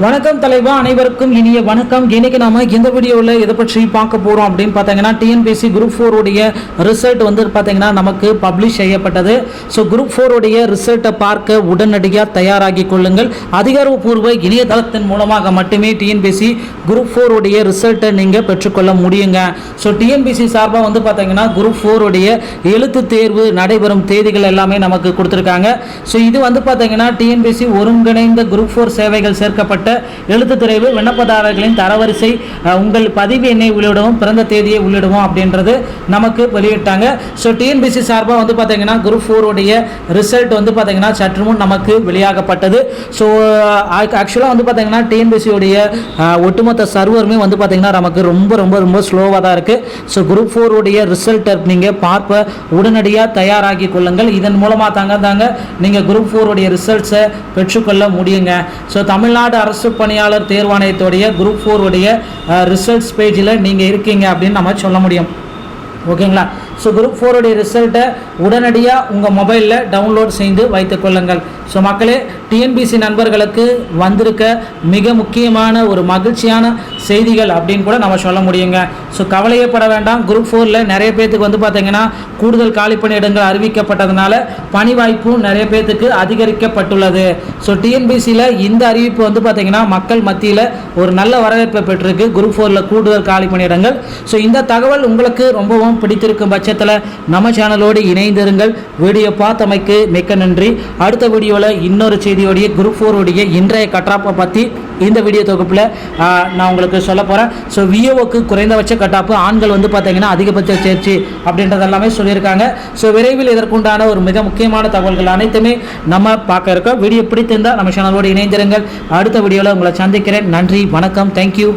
வணக்கம் தலைவா, அனைவருக்கும் இனிய வணக்கம். இன்னைக்கு நாம இந்த வீடியோவில் எதை பற்றி பார்க்க போறோம் அப்படின்னு பார்த்தீங்கன்னா, டிஎன்பிஎஸ்சி குரூப் 4 உடைய ரிசல்ட் வந்து பார்த்தீங்கன்னா நமக்கு பப்ளிஷ் செய்யப்பட்டது. ஸோ குரூப் 4 உடைய ரிசல்ட்டை பார்க்க உடனடியாக தயாராகி கொள்ளுங்கள். அதிகாரப்பூர்வ இணையதளத்தின் மூலமாக மட்டுமே டிஎன்பிஎஸ்சி குரூப் 4 உடைய ரிசல்ட்டை நீங்கள் பெற்றுக்கொள்ள முடியுங்க. ஸோ டிஎன்பிஎஸ்சி சார்பாக வந்து பார்த்தீங்கன்னா குரூப் 4 உடைய எழுத்து தேர்வு நடைபெறும் தேதிகள் எல்லாமே நமக்கு கொடுத்துருக்காங்க. ஸோ இது வந்து பார்த்தீங்கன்னா டிஎன்பிஎஸ்சி ஒருங்கிணைந்த குரூப் 4 சேவைகள் சேர்க்கப்பட்ட எழுத்து தேர்வு விண்ணப்பதாரர்களின் தரவரிசை, உங்கள் பதிவு எண்ணை உள்ளிடவும் பிறந்த தேதியை உள்ளிடுவோம் அப்படின்றது நமக்கு வெளியிட்டாங்க. ஸோ டிஎன்பிஎஸ்சி சார்பாக வந்து பார்த்தீங்கன்னா குரூப் 4 உடைய ரிசல்ட் வந்து பார்த்தீங்கன்னா சற்று முன் நமக்கு வெளியாகப்பட்டது. ஸோ ஆக்சுவலாக வந்து பார்த்தீங்கன்னா டிஎன்பிஎஸ்சியுடைய ஒட்டுமொத்த சர்வருமே வந்து பார்த்தீங்கன்னா நமக்கு ரொம்ப ஸ்லோவாக தான் இருக்குது. ஸோ குரூப் 4 உடைய ரிசல்ட்டை நீங்கள் பார்ப்ப உடனடியாக தயாராகி கொள்ளுங்கள். இதன் மூலமாக தாங்க நீங்கள் குரூப் 4 உடைய ரிசல்ட்ஸை பெற்றுக்கொள்ள முடியுங்க. ஸோ தமிழ்நாடு அரசு பணியாளர் தேர்வாணையத்துடைய குரூப் 4 உடைய ரிசல்ட்ஸ் பேஜில் நீங்கள் இருக்கீங்க அப்படின்னு நம்ம சொல்ல முடியும். ஓகேங்களா? ஸோ குரூப் 4 உடைய ரிசல்ட்டை உடனடியாக உங்கள் மொபைலில் டவுன்லோட் செய்து வைத்துக் கொள்ளுங்கள். ஸோ மக்களே, டிஎன்பிஎஸ்சி நண்பர்களுக்கு வந்திருக்க மிக முக்கியமான ஒரு மகிழ்ச்சியான செய்திகள் அப்படின்னு கூட நம்ம சொல்ல முடியுங்க. ஸோ கவலையப்பட வேண்டாம். குரூப் 4ல் நிறைய பேர்த்துக்கு வந்து பார்த்தீங்கன்னா கூடுதல் காலிப்பணியிடங்கள் அறிவிக்கப்பட்டதுனால பணி வாய்ப்பும் நிறைய பேர்த்துக்கு அதிகரிக்கப்பட்டுள்ளது. ஸோ டிஎன்பிஎஸ்சியில் இந்த அறிவிப்பு வந்து பார்த்தீங்கன்னா மக்கள் மத்தியில் ஒரு நல்ல வரவேற்பை பெற்றிருக்கு. குரூப் 4ல் கூடுதல் காலிப்பணியிடங்கள். ஸோ இந்த தகவல் உங்களுக்கு ரொம்பவும் பிடித்திருக்கும் பட்சத்தில் நம்ம சேனலோடு இணைந்திருங்கள். வீடியோ பார்த்தமைக்கு மிக்க நன்றி. அடுத்த வீடியோவில் இன்னொரு செய்தியோடைய குரூப் 4 உடைய இன்றைய கட்டாப்பை பற்றி இந்த வீடியோ தொகுப்பில் நான் உங்களுக்கு சொல்ல போகிறேன். ஸோ விஓக்கு குறைந்தபட்ச கட்டாப்பு, ஆண்கள் வந்து பார்த்தீங்கன்னா அதிகபட்ச தேர்ச்சி அப்படின்றது எல்லாமே சொல்லியிருக்காங்க. ஸோ விரைவில் இதற்குண்டான ஒரு மிக முக்கியமான தகவல்கள் அனைத்துமே நம்ம பார்க்க இருக்கோம். வீடியோ பிடித்திருந்தால் நம்ம சேனலோடு இணைந்திருங்கள். அடுத்த வீடியோவில் உங்களை சந்திக்கிறேன். நன்றி, வணக்கம், தேங்க்யூ.